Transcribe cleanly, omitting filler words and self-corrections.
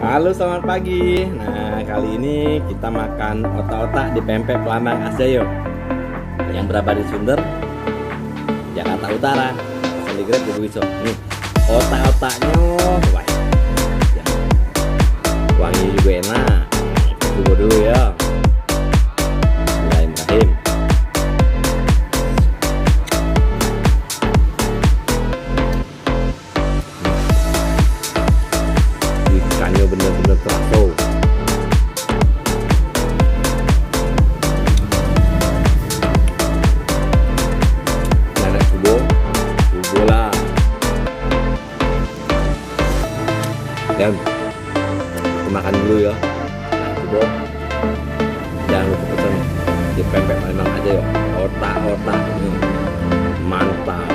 Halo, selamat pagi. Nah, kali ini kita makan otak-otak di pempek Pelambang aja yuk. Yang berada di Sunder, Jakarta Utara. Pesan di Grab jadi bisa. Nih, otak-otaknya, wah, ya. Wangi juga enak. Coba dulu ya. Bismillahirrahmanirrahim. Ikannya bener-bener terasa. Nenek subuh lah. Dan kita makan dulu ya. Nah, subuh. Jangan lupa pesan di pempek Palembang aja ya. Otak-otak. Mantap.